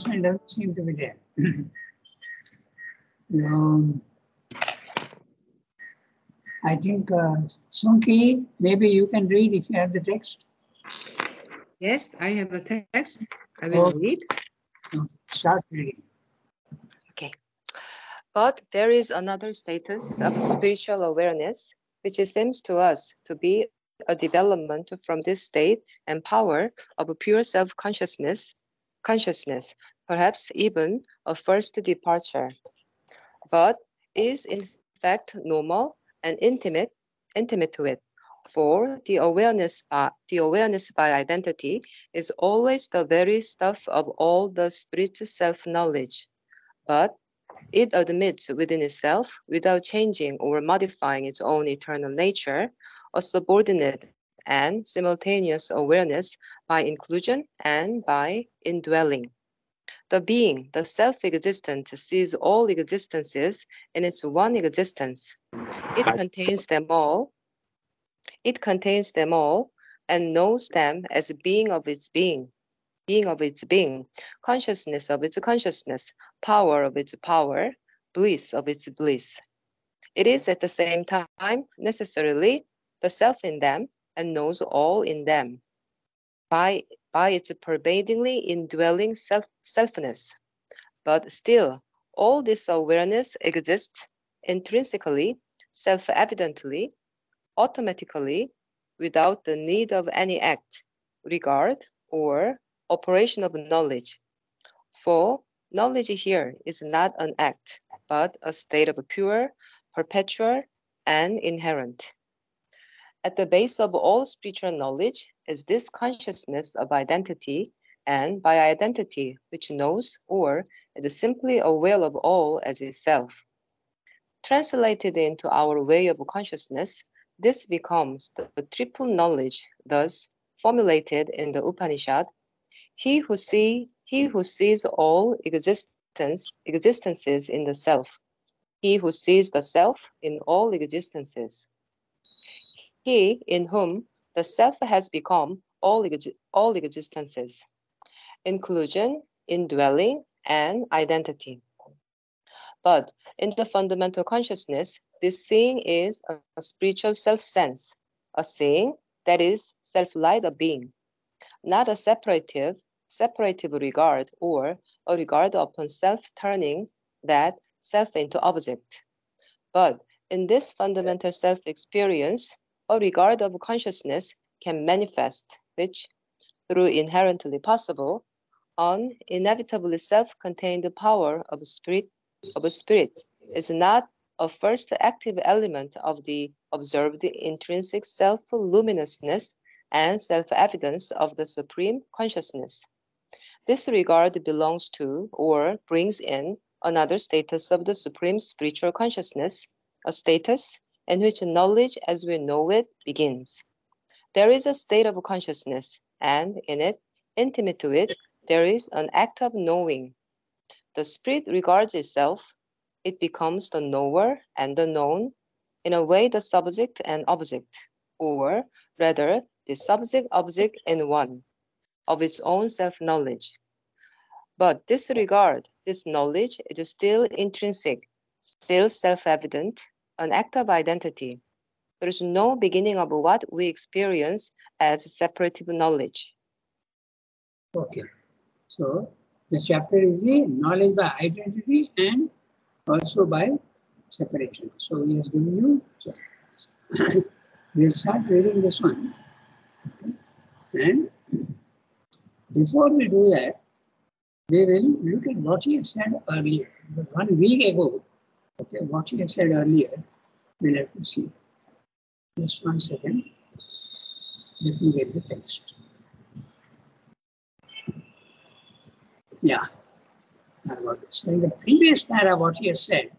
one doesn't seem to be there. No. I think, Sunki, maybe you can read if you have the text. Yes, I have a text. I will read. Start reading. Okay. But there is another status of spiritual awareness, which seems to us to be a development from this state and power of pure self-consciousness, perhaps even a first departure, but is in fact normal and intimate to it. For the awareness by identity is always the very stuff of all the spirit's self-knowledge, but it admits within itself, without changing or modifying its own eternal nature, a subordinate and simultaneous awareness by inclusion and by indwelling. The being, the self-existent, sees all existences in its one existence. It contains them all. It contains them all and knows them as being of its being of its being, consciousness of its consciousness, power of its power, bliss of its bliss. It is at the same time necessarily the self in them and knows all in them by its pervadingly indwelling selfness. But still, all this awareness exists intrinsically, self-evidently, automatically, without the need of any act, regard, or operation of knowledge. For knowledge here is not an act, but a state of pure, perpetual, and inherent. At the base of all spiritual knowledge is this consciousness of identity, and by identity, which knows or is simply aware of all as itself. Translated into our way of consciousness, this becomes the triple knowledge thus formulated in the Upanishad. He who sees all existences in the self. He who sees the self in all existences. He in whom the self has become all existences. Inclusion, indwelling, and identity. But in the fundamental consciousness, this seeing is a spiritual self-sense, a seeing that is self-light of being, not a separative regard or a regard upon self-turning that self into object. But in this fundamental self-experience, a regard of consciousness can manifest, which, through inherently possible, an inevitably self-contained power of spirit is not a first active element of the observed intrinsic self-luminousness and self-evidence of the supreme consciousness. This regard belongs to or brings in another status of the supreme spiritual consciousness, a status in which knowledge as we know it begins. There is a state of consciousness, and in it, intimate to it, there is an act of knowing. The spirit regards itself, it becomes the knower and the known, in a way the subject and object, or rather the subject-object in one, of its own self-knowledge. But this regard, this knowledge is still intrinsic, still self-evident, an act of identity. There is no beginning of what we experience as separative knowledge. Okay. So the chapter is the knowledge by identity and also by separation. So he has given you. We'll start reading this one. Okay. And before we do that, we will look at what he has said earlier. 1 week ago, okay, what he has said earlier, we'll have to see. Just 1 second. Let me get the text. Yeah. So in the previous paragraph, what he has said,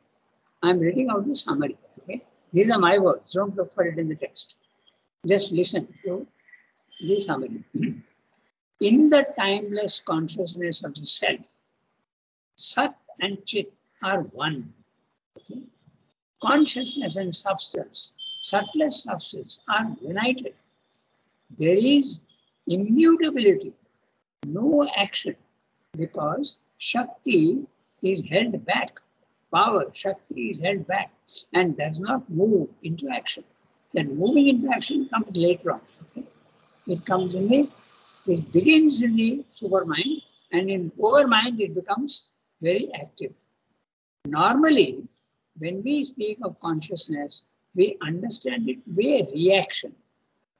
I'm reading out the summary. Okay? These are my words. Don't look for it in the text. Just listen to the summary. In the timeless consciousness of the self, Sat and Chit are one. Okay? Consciousness and substance, subtlest substance, are united. There is immutability, no action, because Shakti is held back. Power, Shakti is held back and does not move into action. Then moving into action comes later on. Okay? It comes in the, it begins in the supermind, and in overmind it becomes very active. Normally, when we speak of consciousness, we understand it to be a reaction.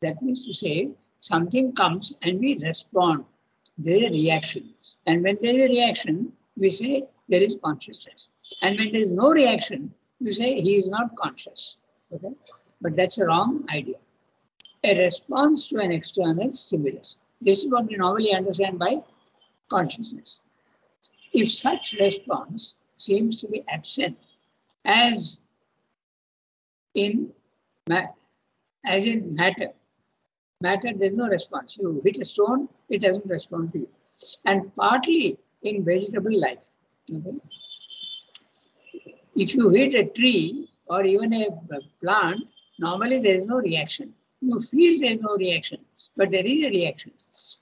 That means to say, something comes and we respond. There is a reaction. And when there is a reaction, we say there is consciousness. And when there is no reaction, we say he is not conscious. Okay? But that's a wrong idea. A response to an external stimulus. This is what we normally understand by consciousness. If such response seems to be absent, as in matter, there's no response. You hit a stone, it doesn't respond to you. And partly in vegetable life. Okay? If you hit a tree or even a plant, normally there is no reaction. You feel there is no reaction, but there is a reaction.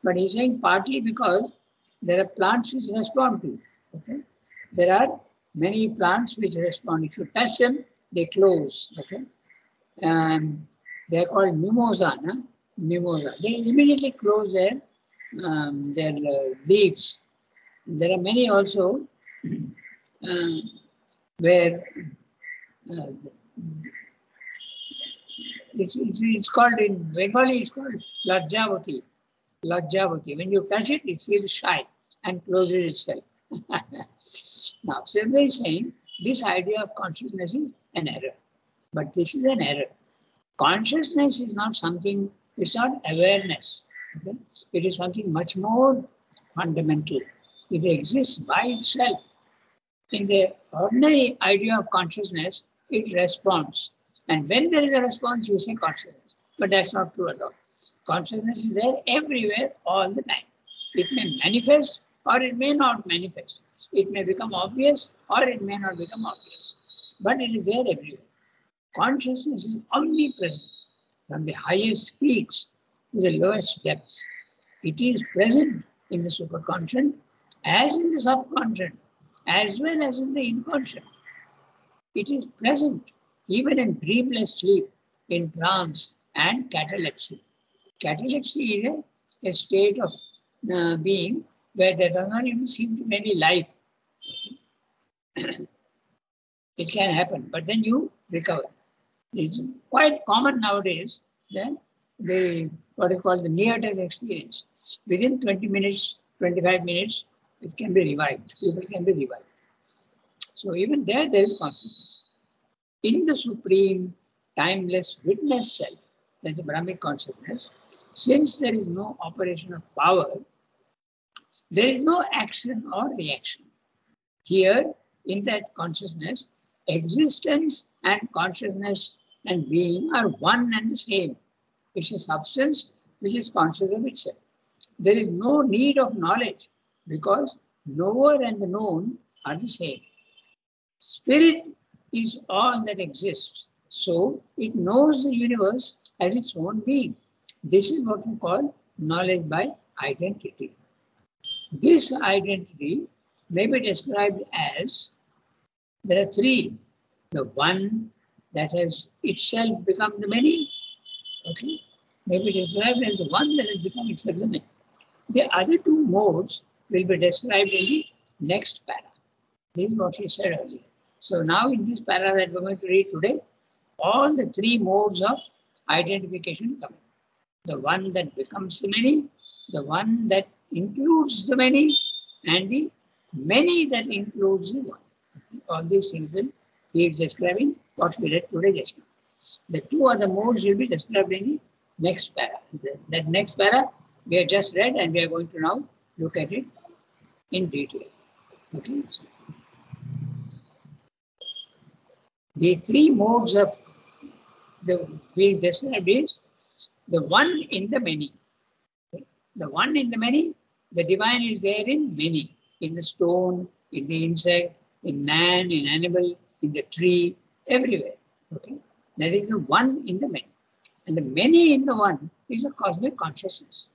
But he's saying partly because there are plants which respond to you. Okay? There are many plants which respond. If you touch them, they close. Okay? They are called mimosa. No? Mimosa. They immediately close their leaves. There are many also where it's called in Bengali, it's called Lajjavati. Lajjavati. When you touch it, it feels shy and closes itself. Now, Sirve is saying this idea of consciousness is an error. But this is an error. Consciousness is not something, it's not awareness. Okay? It is something much more fundamental. It exists by itself. In the ordinary idea of consciousness, it responds. And when there is a response, you say consciousness. But that's not true at all. Consciousness is there everywhere, all the time. It may manifest or it may not manifest. It may become obvious or it may not become obvious. But it is there everywhere. Consciousness is omnipresent from the highest peaks to the lowest depths. It is present in the superconscious as in the subconscious, as well as in the inconscient. It is present even in dreamless sleep, in trance and catalepsy. Catalepsy is a state of being where there does not even seem to be any life. It can happen, but then you recover. It's quite common nowadays that what is called the near-death experience. Within 20 minutes, 25 minutes, it can be revived. People can be revived. So even there is consciousness. In the supreme, timeless, witness self, that's the Brahmic consciousness, since there is no operation of power, there is no action or reaction. Here, in that consciousness, existence and consciousness and being are one and the same. It's a substance which is conscious of itself. There is no need of knowledge because knower and the known are the same. Spirit is all that exists. So it knows the universe as its own being. This is what we call knowledge by identity. This identity may be described as, there are three. The one that has itself become the many, okay, may be described as the one that has become itself the many. The other two modes will be described in the next para. This is what he said earlier. So now in this para that we're going to read today, all the three modes of identification come in. The one that becomes the many, the one that includes the many, and the many that includes the one. Okay. All these things will he is describing what we read today just now. The two other modes will be described in the next para. That next para we have just read and we are going to now look at it in detail. Okay. The three modes of the being described is the one in the many. Okay. The one in the many, the divine is there in many, in the stone, in the insect, in man, in animal, in the tree, everywhere. Okay, that is the one in the many. And the many in the one is a cosmic consciousness.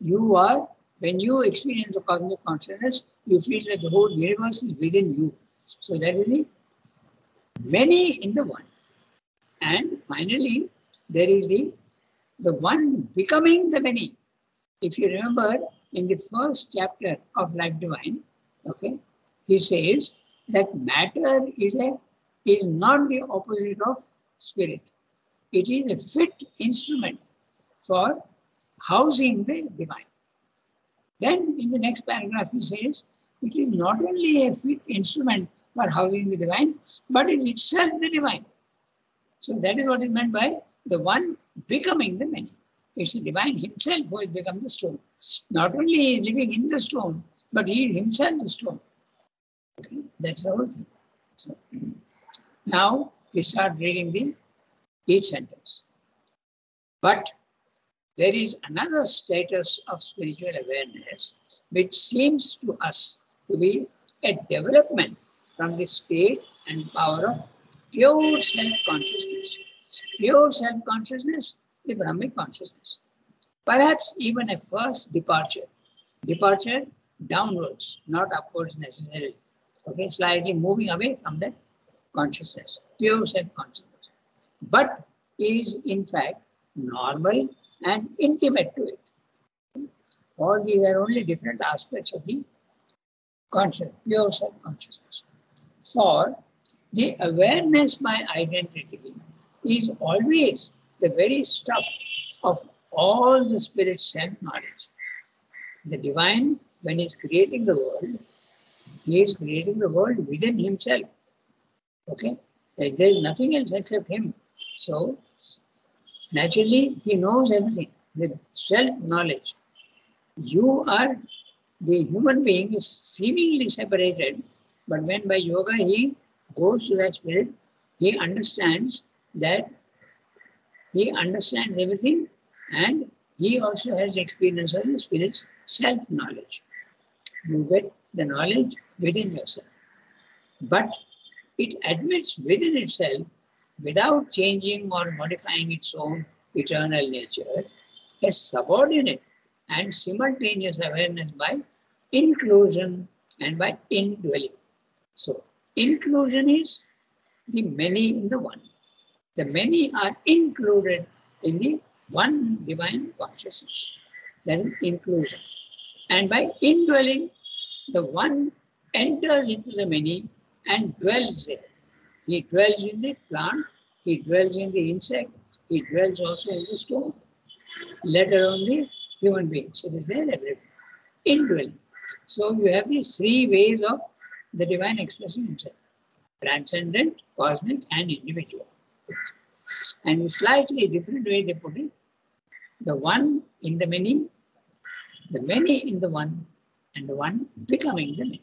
You are When you experience the cosmic consciousness, you feel that the whole universe is within you. So that is the many in the one. And finally, there is the one becoming the many. If you remember in the first chapter of Life Divine, okay, he says that matter is not the opposite of spirit. It is a fit instrument for housing the divine. Then in the next paragraph he says, it is not only a fit instrument for housing the divine, but is itself the divine. So that is what is meant by the one becoming the many. It's the divine himself who has become the stone. Not only he is living in the stone, but he is himself the stone. Okay? That's the whole thing. So, now we start reading each sentence. But there is another status of spiritual awareness which seems to us to be a development from the state and power of pure self-consciousness. Pure self-consciousness, the Brahmic consciousness. Perhaps even a first departure downwards, not upwards necessarily. Okay, slightly moving away from that consciousness, pure self-consciousness. But is in fact normal and intimate to it. All these are only different aspects of the consciousness, pure self-consciousness. For the awareness by identity is always the very stuff of all the spirit's self-knowledge. The divine, when he is creating the world, he is creating the world within himself. Okay? There is nothing else except him. So, naturally, he knows everything with self-knowledge. You are, the human being is seemingly separated, but when by yoga he goes to that spirit, he understands everything, and he also has the experience of the spirit's self-knowledge. You get the knowledge within yourself. But it admits within itself, without changing or modifying its own eternal nature, a subordinate and simultaneous awareness by inclusion and by indwelling. So, inclusion is the many in the one. The many are included in the one divine consciousness. That is inclusion. And by indwelling, the one enters into the many and dwells there. He dwells in the plant, he dwells in the insect, he dwells also in the stone, let alone the human beings. It is there everywhere. Indwelling. So you have these three ways of the divine expressing himself: transcendent, cosmic, and individual. And in slightly different way they put it: the one in the many in the one, and the one becoming the many.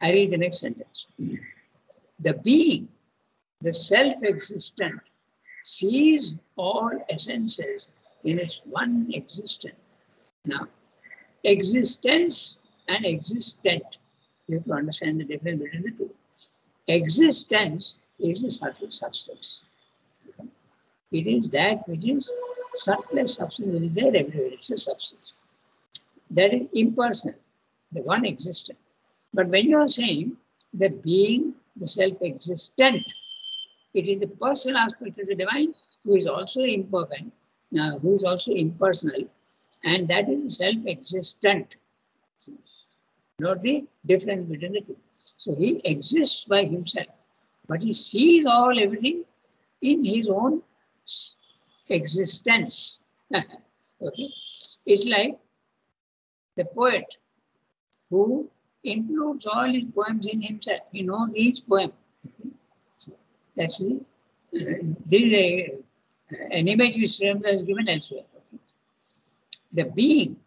I read the next sentence. The being, the self-existent, sees all essences in its one existence. Now, existence and existent, you have to understand the difference between the two. Existence is the subtle substance. It is that which is subtlest substance, which is there everywhere. It's a substance. That is impersonal, the one existent. But when you are saying the being, the self-existent, it is the personal aspect of the divine who is also imperfect, who is also impersonal, and that is self-existent. Not the difference between the two. So he exists by himself, but he sees everything in his own existence. Okay? It's like the poet who includes all his poems in himself. He knows each poem. Okay? So that's this is an image which Srimad has given elsewhere. Okay? The being.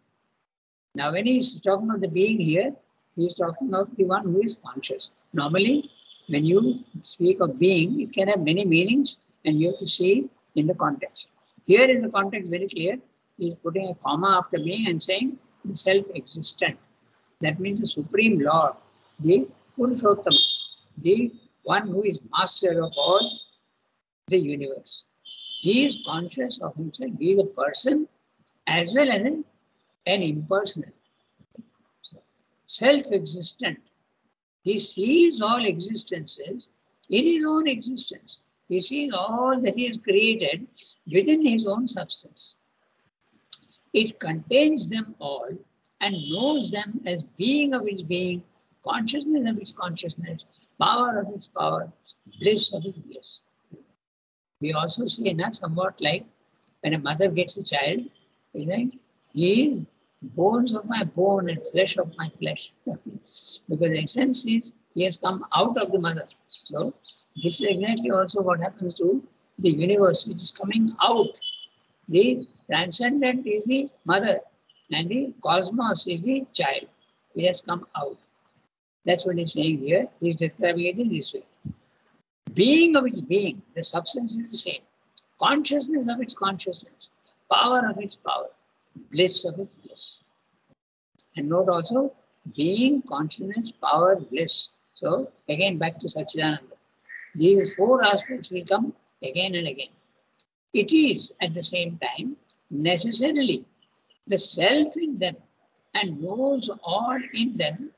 Now, when he's talking of the being here, he's talking of the one who is conscious. Normally, when you speak of being, it can have many meanings, and you have to see in the context. Here, in the context, very clear, he's putting a comma after being and saying the self-existent. That means the Supreme Lord, the Purushottama, the one who is master of all the universe. He is conscious of himself. He is a person as well as a and impersonal. So, self-existent. He sees all existences in his own existence. He sees all that he has created within his own substance. It contains them all and knows them as being of its being, consciousness of its consciousness, power of its power, bliss of its bliss. We also see in us somewhat like when a mother gets a child, we think, he is bones of my bone and flesh of my flesh. Because the essence is he has come out of the mother. So this is exactly also what happens to the universe, which is coming out. The transcendent is the mother and the cosmos is the child. It has come out. That's what he's saying here. He's describing it in this way. Being of its being, the substance is the same. Consciousness of its consciousness, power of its power, bliss of its bliss. And note also, being, consciousness, power, bliss. So again back to Satchidananda. These four aspects will come again and again. It is at the same time necessarily the self in them and knows all in them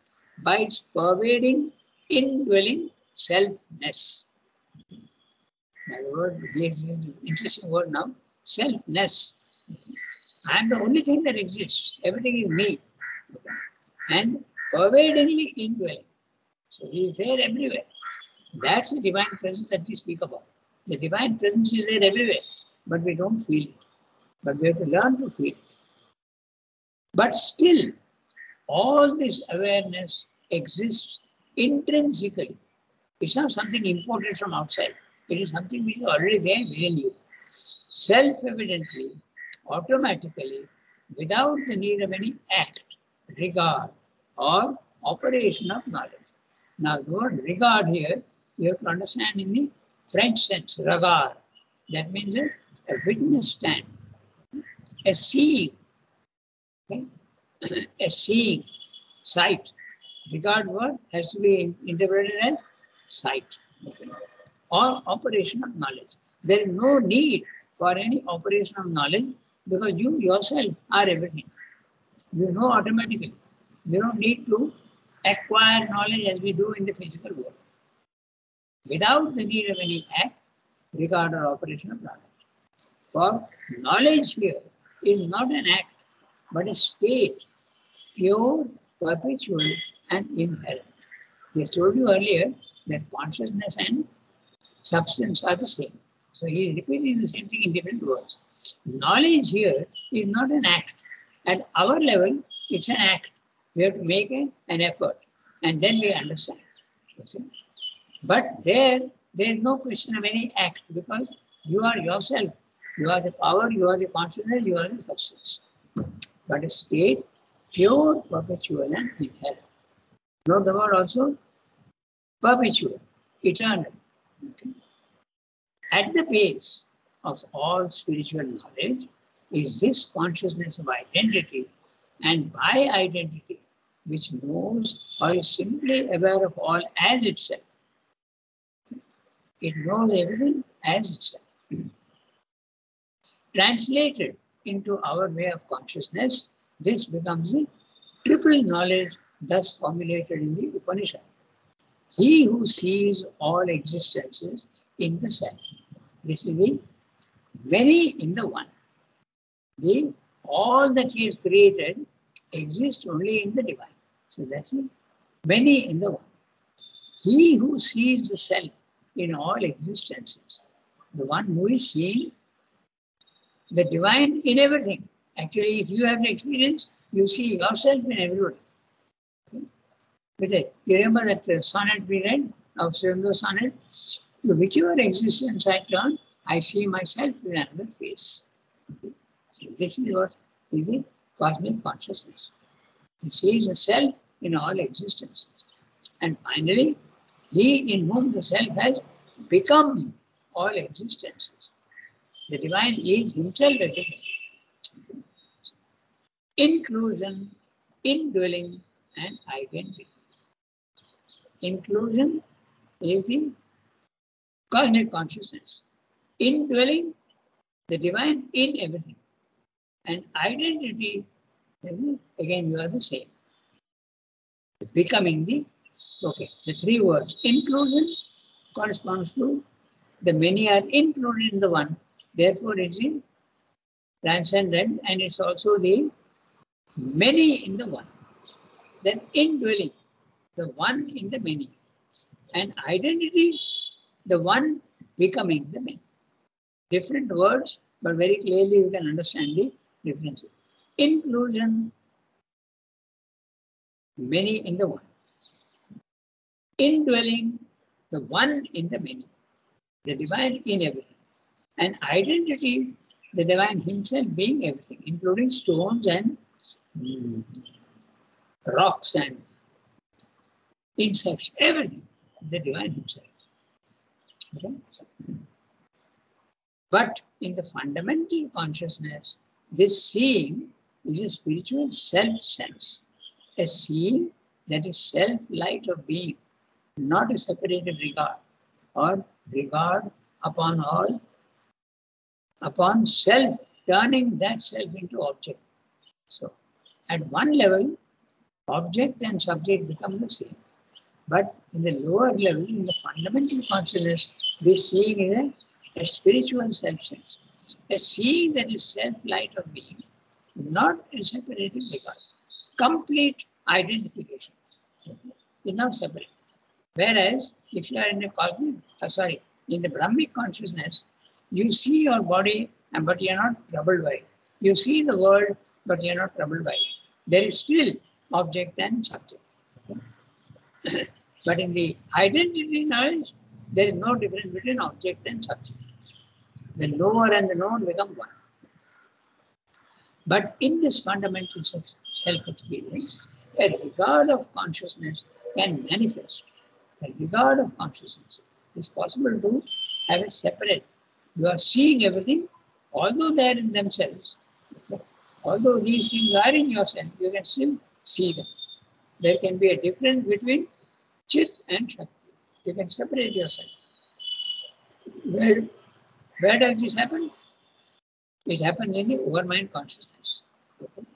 by its pervading, indwelling selfness. That word, here's an interesting word now, selfness. I am the only thing that exists. Everything is me. And pervadingly indwelling. So he is there everywhere. That's the divine presence that we speak about. The divine presence is there everywhere, but we don't feel it. But we have to learn to feel it. But still, all this awareness exists intrinsically. It's not something imported from outside. It is something which is already there within you. Self-evidently, automatically, without the need of any act, regard, or operation of knowledge. Now, the word regard here, you have to understand in the French sense, regard. That means a witness stand, a seeing, okay? A seeing, sight. Regard word has to be interpreted as sight, okay? Or operation of knowledge. There is no need for any operation of knowledge because you yourself are everything. You know automatically. You don't need to acquire knowledge as we do in the physical world. Without the need of any act, regard or operation of knowledge. For knowledge here is not an act, but a state, pure, perpetual, and inherent. I told you earlier that consciousness and substance are the same. So he is repeating the same thing in different words. Knowledge here is not an act. At our level, it's an act. We have to make an effort and then we understand. Okay? But there is no question of any act because you are yourself. You are the power, you are the consciousness, you are the substance. But a state, pure, perpetual, and inherent. Note the word also, perpetual, eternal. Okay? At the base of all spiritual knowledge is this consciousness of identity, and by identity, which knows or is simply aware of all as itself. It knows everything as itself. Translated into our way of consciousness, this becomes the triple knowledge thus formulated in the Upanishad. He who sees all existences in the self. This is the many in the one. All that he has created exists only in the divine. So that's it. Many in the one. He who sees the self in all existences, the one who is seeing the divine in everything. Actually, if you have the experience, you see yourself in everybody. Okay? You remember that sonnet we read of Sri Aurobindo sonnet? So whichever existence I turn, I see myself in another face. Okay? So this is what is the cosmic consciousness. He sees the self in all existences. And finally, he in whom the self has become all existences. The divine is himself everything. Inclusion, indwelling, and identity. Inclusion is the cosmic consciousness. Indwelling, the divine in everything. And identity then again you are the same. Becoming the, okay, the three words. Inclusion corresponds to the many are included in the one. Therefore, it's the transcendent, and it's also the many in the one. Then indwelling, the one in the many. And identity, the one becoming the many. Different words, but very clearly you can understand the differences. Inclusion, many in the one. Indwelling, the one in the many. The divine in everything. And identity, the divine himself being everything, including stones and rocks and insects, everything, the divine himself. Okay? But in the fundamental consciousness, this seeing is a spiritual self-sense, a seeing that is self-light of being, not a separated regard or regard upon all, upon self, turning that self into object. So, at one level, object and subject become the same. But in the lower level, in the fundamental consciousness, this seeing is a spiritual self-sense, a seeing that is self-light of being, not a separated regard. Complete identification is not separate. Whereas, if you are in a cosmic, in the Brahmic consciousness, you see your body, but you are not troubled by it. You see the world, but you are not troubled by it. There is still object and subject. But in the identity knowledge, there is no difference between object and subject. The knower and the known become one. But in this fundamental self-experience, a regard of consciousness can manifest. A regard of consciousness is possible to have a separate. You are seeing everything, although they are in themselves. Although these things are in yourself, you can still see them. There can be a difference between Chit and Shakti. You can separate yourself. Where does this happen? It happens in the overmind consciousness. Okay?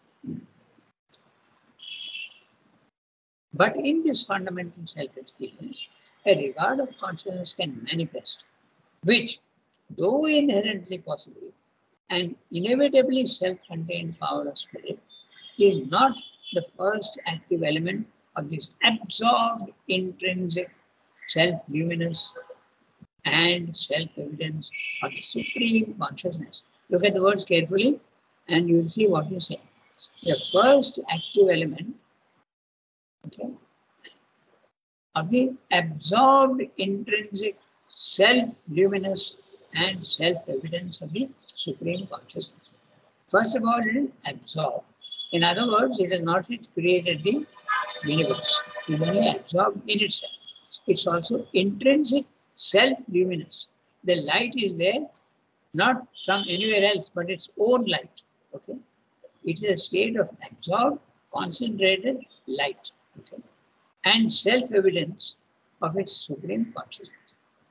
But in this fundamental self-experience, a regard of consciousness can manifest, which, though inherently possible and inevitably self-contained power of spirit, is not the first active element of this absorbed, intrinsic, self-luminous and self-evidence of the supreme consciousness. Look at the words carefully and you will see what you say. The first active element, okay, of the absorbed, intrinsic, self-luminous and self-evidence of the supreme consciousness. First of all, it is absorbed. In other words, it has not yet created the universe. It is only absorbed in itself. It's also intrinsic, self-luminous. The light is there, not from anywhere else, but its own light. Okay, it is a state of absorbed, concentrated light. Okay, and self-evidence of its supreme consciousness.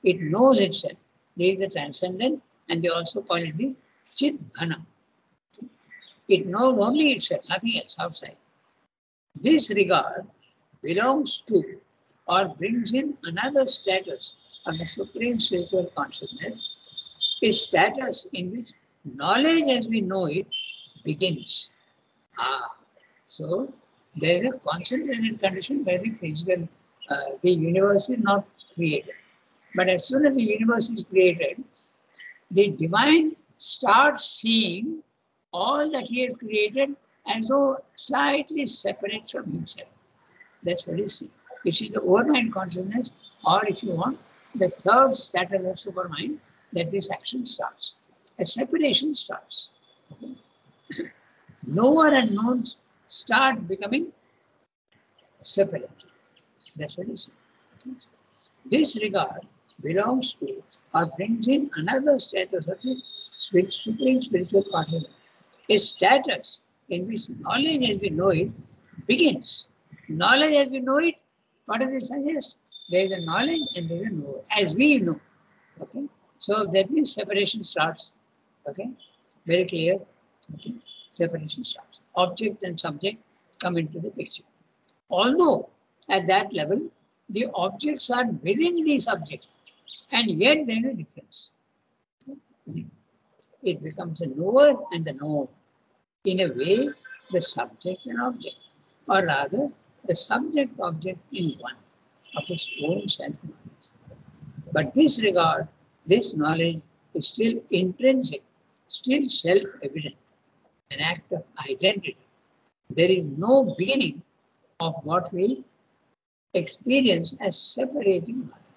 It knows itself. There is a transcendent, and they also call it the Chit Ghana. It knows only itself, nothing else outside. This regard belongs to or brings in another status of the supreme spiritual consciousness, a status in which knowledge as we know it begins. So there is a concentrated condition where the physical, the universe is not created. But as soon as the universe is created, the divine starts seeing all that he has created and though slightly separate from himself. That's what he sees. It is the overmind consciousness, or if you want, the third status of supermind, that this action starts. A separation starts. Okay? Knower and knowns start becoming separate. That's what he sees. Okay? This regard belongs to or brings in another status of the supreme spiritual consciousness. A status in which knowledge as we know it begins. Knowledge as we know it, what does it suggest? There is a knowledge and there is a knower, as we know. Okay? So that means separation starts. Okay? Very clear. Okay? separation stops. Object and subject come into the picture. Although at that level, the objects are within the subject, and yet there is a difference. It becomes a knower and the known. In a way, the subject and object, or rather, the subject object in one of its own self-knowledge. But this regard, this knowledge is still intrinsic, still self-evident, an act of identity. There is no beginning of what we experience as separating knowledge.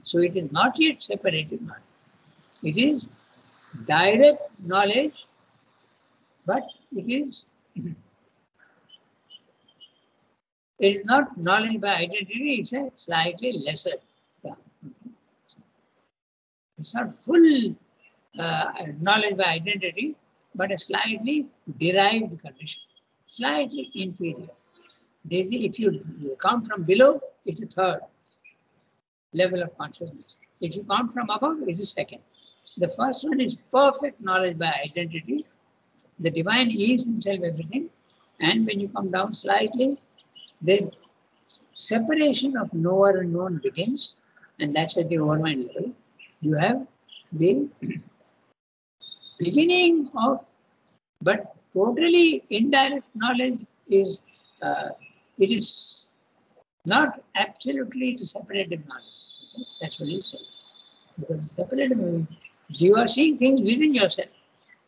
So it is not yet separated knowledge. It is direct knowledge, but it is not knowledge by identity, it's a slightly lesser term. It's not full knowledge by identity, but a slightly derived condition, slightly inferior. If you count from below, it's a third level of consciousness. If you count from above, it's a second. The first one is perfect knowledge by identity. The divine is himself everything. And when you come down slightly, the separation of knower and known begins, and that's at the overmind level. You have the beginning of, but totally indirect knowledge is, it is not absolutely the separative knowledge. Okay? That's what he said. Because separative, you are seeing things within yourself.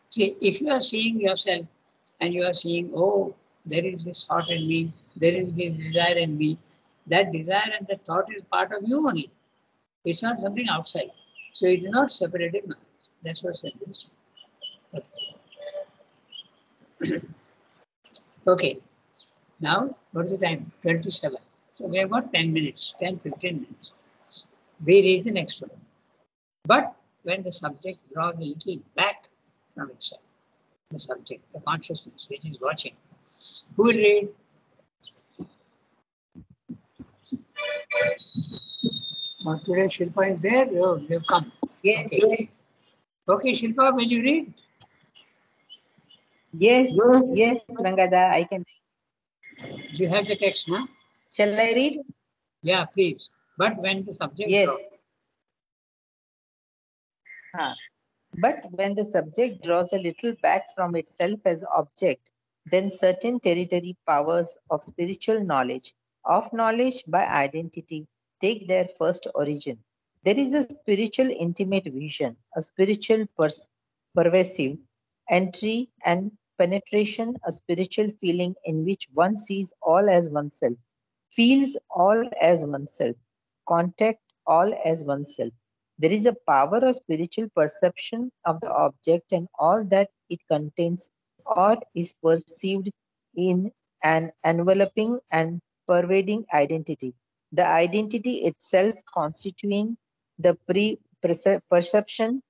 See, if you are seeing yourself and you are seeing, oh, there is this thought in me, there is this desire in me, that desire and that thought is part of you only. It's not something outside. So it is not separative knowledge. That's what said this. Okay. Now, what is the time? 27. So we have got 10 minutes, 10, 15 minutes. We read the next one. But when the subject draws a little back from itself, the subject, the consciousness which is watching, who will read? Oh, today Shilpa is there? Oh, they've come. Yes, Okay. Okay, Shilpa, will you read? yes, Rangada, I can. You have the text, no? Shall I read? Yeah, please. But when the subject Yes. draws. But when the subject draws a little back from itself as object, then certain territory powers of spiritual knowledge, of knowledge by identity, take their first origin. There is a spiritual intimate vision, a spiritual pervasive entry and penetration, a spiritual feeling in which one sees all as oneself, feels all as oneself, contact all as oneself. There is a power of spiritual perception of the object and all that it contains or is perceived in an enveloping and pervading identity. The identity itself constituting the perception.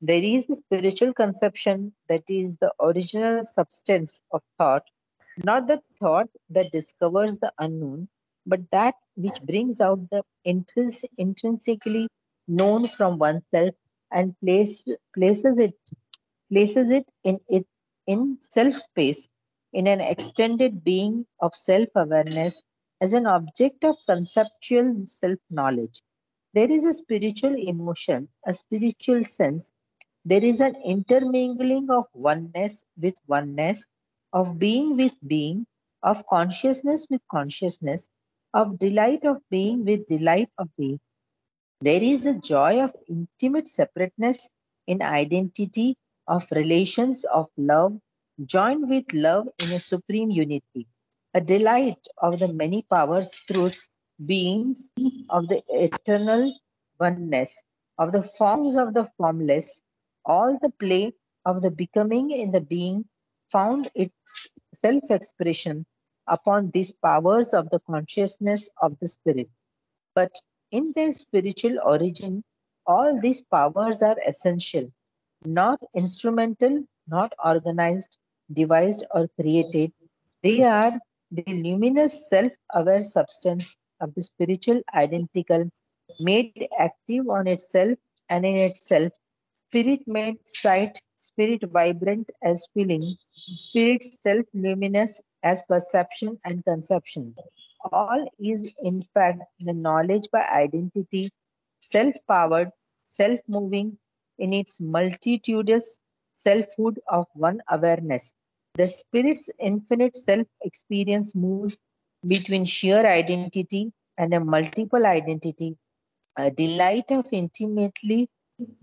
There is a spiritual conception that is the original substance of thought, not the thought that discovers the unknown, but that which brings out the intrinsically known from oneself and places it in self space, in an extended being of self awareness as an object of conceptual self knowledge. There is a spiritual emotion, a spiritual sense. There is an intermingling of oneness with oneness, of being with being, of consciousness with consciousness, of delight of being with delight of being. There is a joy of intimate separateness in identity, of relations of love, joined with love in a supreme unity. A delight of the many powers, truths, beings of the eternal oneness, of the forms of the formless, all the play of the becoming in the being found its self-expression upon these powers of the consciousness of the spirit. But in their spiritual origin, all these powers are essential, not instrumental, not organized, devised, or created. They are the luminous self-aware substance of the spiritual identical, made active on itself and in itself, spirit made sight, spirit vibrant as feeling, Spirit's self-luminous as perception and conception. All is in fact the knowledge by identity, self-powered, self-moving in its multitudinous selfhood of one awareness. The Spirit's infinite self-experience moves between sheer identity and a multiple identity, a delight of intimately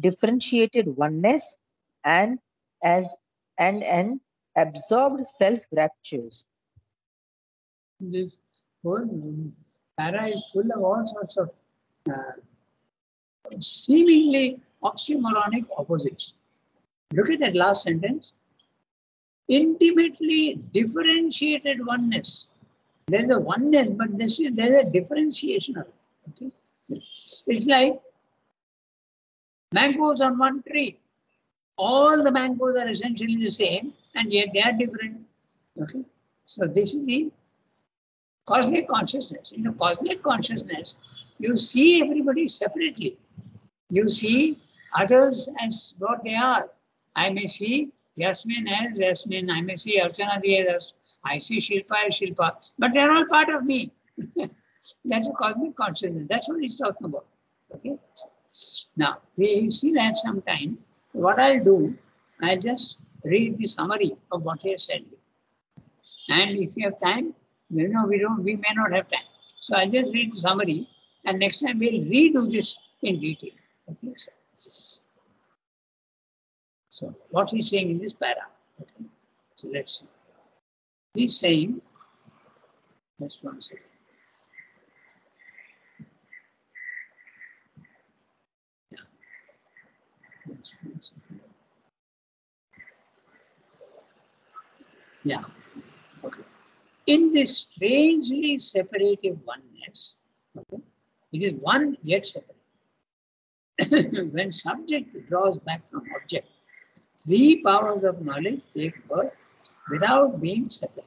differentiated oneness and as and an absorbed self-raptures. This whole para is full of all sorts of seemingly oxymoronic opposites. Look at that last sentence. Intimately differentiated oneness. There is a oneness, but there is a differentiation of it. Okay? It's like mangoes on one tree. All the mangoes are essentially the same, and yet they are different. Okay? So this is the cosmic consciousness. In the cosmic consciousness, you see everybody separately. You see others as what they are. I may see Yasmin as Yasmin. I may see Archana as I see Shilpa as Shilpa. But they are all part of me. That's a cosmic consciousness. That's what he's talking about. Okay. Now, we still have some time. What I'll do, I'll just read the summary of what he has said. And if you have time, we may not have time. So I'll just read the summary, and next time we'll redo this in detail. Okay. So what he's saying in this para. Okay. So let's see. He's saying, just one second. Yeah. Okay. In this strangely separative oneness, okay, it is one yet separate. When subject draws back from object, three powers of knowledge take birth without being separate.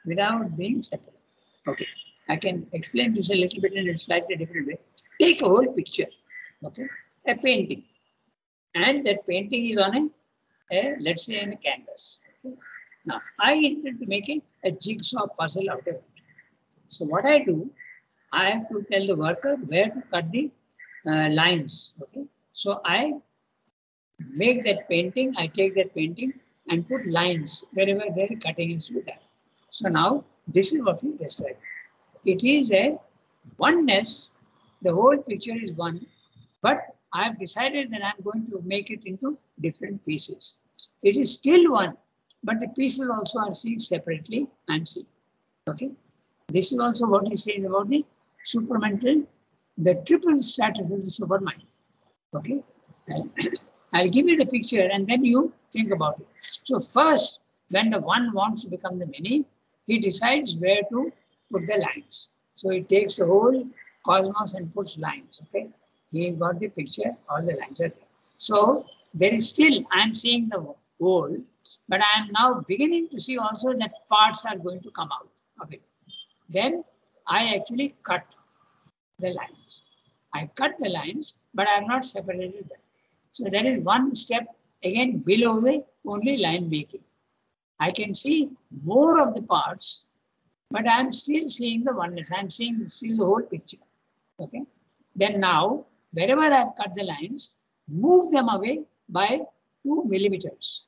Without being separate. Okay. I can explain this a little bit in a slightly different way. Take a whole picture, okay, a painting, and that painting is on let's say, on a canvas. Okay? Now, I intend to make a jigsaw puzzle out of it. So what I do, I have to tell the worker where to cut the lines. Okay, so I make that painting. I take that painting and put lines wherever their cutting is to be done. So now this is what we described. It is a oneness. The whole picture is one, but I have decided that I'm going to make it into different pieces. It is still one, but the pieces also are seen separately and seen. Okay. This is also what he says about the supramental, the triple status of the supermind. Okay. I'll give you the picture and then you think about it. So first, when the one wants to become the many, he decides where to put the lines. So he takes the whole cosmos and puts lines. Okay. He got the picture, all the lines are there. So there is still, I'm seeing the whole, but I am now beginning to see also that parts are going to come out of it. Then I actually cut the lines. I cut the lines, but I have not separated them. So there is one step again below the only line making. I can see more of the parts, but I am still seeing the oneness. I am seeing still the whole picture. Okay. Then now, wherever I have cut the lines, move them away by 2 millimeters.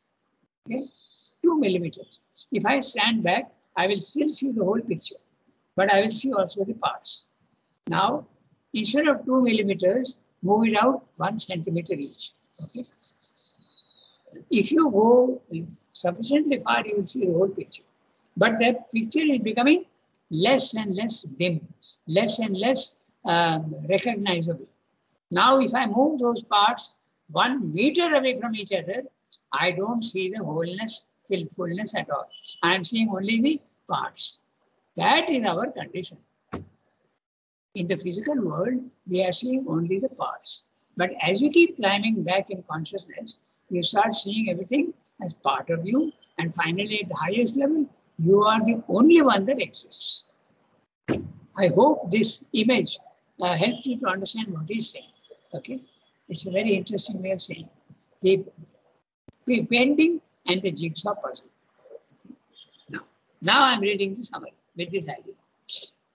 Okay, 2 millimeters. If I stand back, I will still see the whole picture, but I will see also the parts. Now, instead of 2 millimeters, move it out 1 centimeter each. Okay. If you go sufficiently far, you will see the whole picture. But that picture is becoming less and less dim, less and less recognizable. Now, if I move those parts 1 meter away from each other, I don't see the wholeness, fullness at all. I am seeing only the parts. That is our condition. In the physical world, we are seeing only the parts. But as you keep climbing back in consciousness, you start seeing everything as part of you. And finally, at the highest level, you are the only one that exists. I hope this image helped you to understand what he's saying. Okay, it's a very interesting way of saying. painting and the jigsaw puzzle. Now I'm reading the summary with this idea.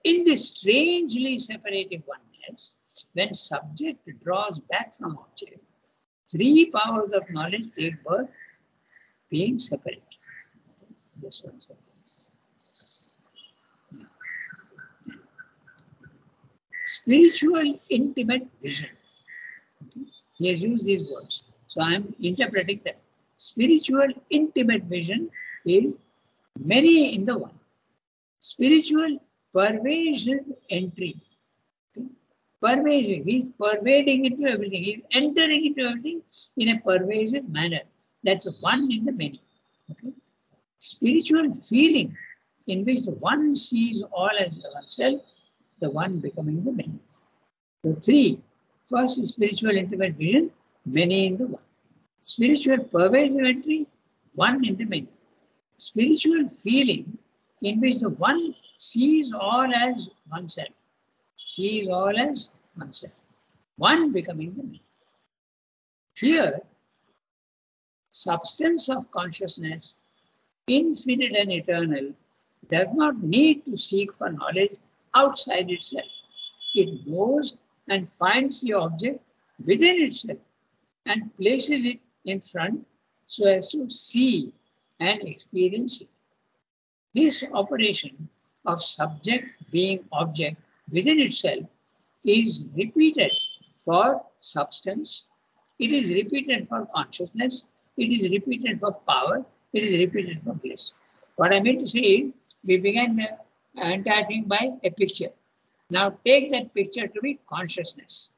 In this strangely separated oneness, when subject draws back from object, three powers of knowledge take birth, being separate. This one. Spiritual intimate vision. He has used these words. So I'm interpreting that. Spiritual intimate vision is many in the one. Spiritual pervasive entry. Pervasive. He's pervading into everything. He's entering into everything in a pervasive manner. That's one in the many. Okay? Spiritual feeling in which the one sees all as oneself, the one becoming the many. So three. First is spiritual intimate vision, many in the one. Spiritual pervasive entry, one in the many. Spiritual feeling in which the one sees all as oneself. Sees all as oneself. One becoming the many. Here, substance of consciousness, infinite and eternal, does not need to seek for knowledge outside itself. It knows and finds the object within itself and places it in front so as to see and experience it. This operation of subject being object within itself is repeated for substance, it is repeated for consciousness, it is repeated for power, it is repeated for bliss. What I mean to say is, we began the entire thing by a picture. Now take that picture to be consciousness.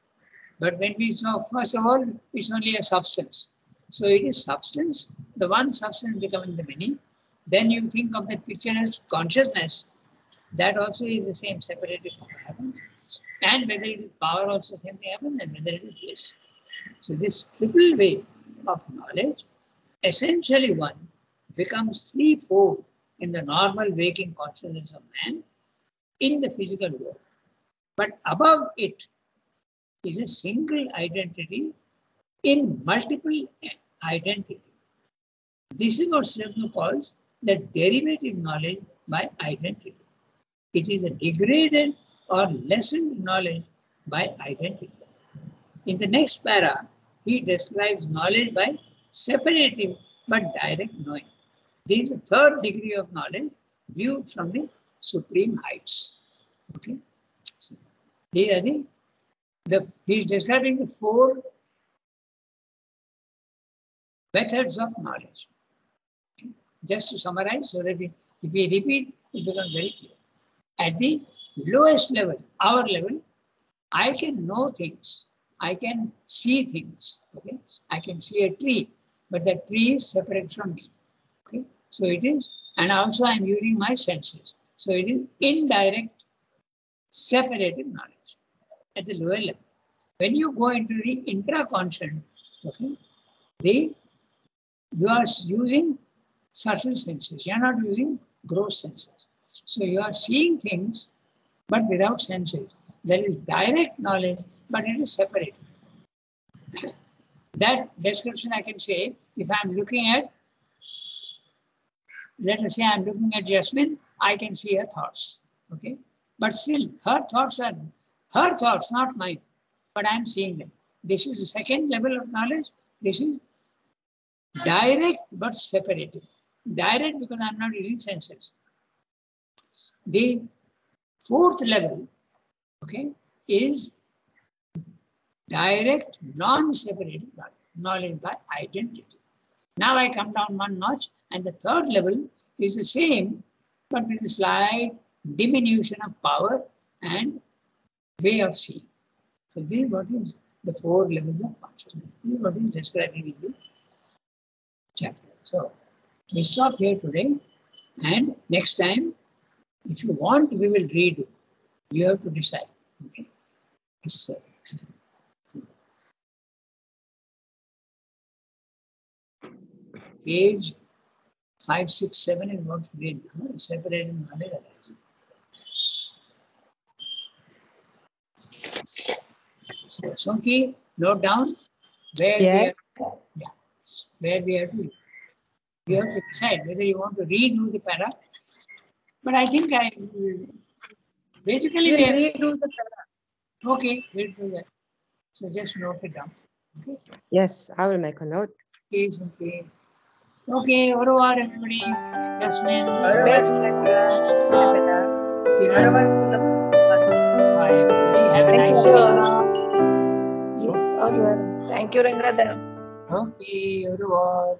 But when we saw, first of all, it's only a substance. So it is substance, the one substance becoming the many. Then you think of that picture as consciousness. That also is the same separated from happens. And whether it is power also same thing happens, and whether it is bliss. So this triple way of knowledge, essentially one, becomes threefold in the normal waking consciousness of man in the physical world. But above it is a single identity in multiple identity. This is what Sri Aurobindo calls the derivative knowledge by identity. It is a degraded or lessened knowledge by identity. In the next para, he describes knowledge by separative but direct knowing. This is the third degree of knowledge viewed from the supreme heights. Okay. So, these are he is describing the four methods of knowledge. Okay. Just to summarize, so that if we repeat, it becomes very clear. At the lowest level, our level, I can know things. I can see things. Okay, I can see a tree, but that tree is separate from me. Okay, so it is, and also I am using my senses. So it is indirect, separative knowledge at the lower level. When you go into the intraconscious, okay, you are using subtle senses. You are not using gross senses. So you are seeing things, but without senses. There is direct knowledge, but it is separated. That description I can say, if I am looking at, let us say I am looking at Jasmine, I can see her thoughts. Okay, but still her thoughts are her thoughts, not mine, but I am seeing them. This is the second level of knowledge. This is direct but separated. Direct because I am not using senses. The fourth level, okay, is direct, non-separated knowledge by identity. Now I come down one notch, and the third level is the same, but with a slight diminution of power and way of seeing. So this is what is the four levels of consciousness. This is what is describing in the chapter. So we stop here today, and next time, if you want, we will read it. You have to decide. Okay. Yes, sir. Page 5, 6, 7 is what we read. Separated knowledge arising. So, Sonki, note down where Yes. yeah. where we have to decide whether you want to redo the para. But I think basically we We'll have, redo the para. okay, we'll do that. So just note it down. Okay. Yes, I will make a note. Is okay. Okay, au revoir everybody. Jasmine. Kiran. Bye everybody. Have a nice day. Yes, all well. Thank you, Rangadhar. Okay, au revoir.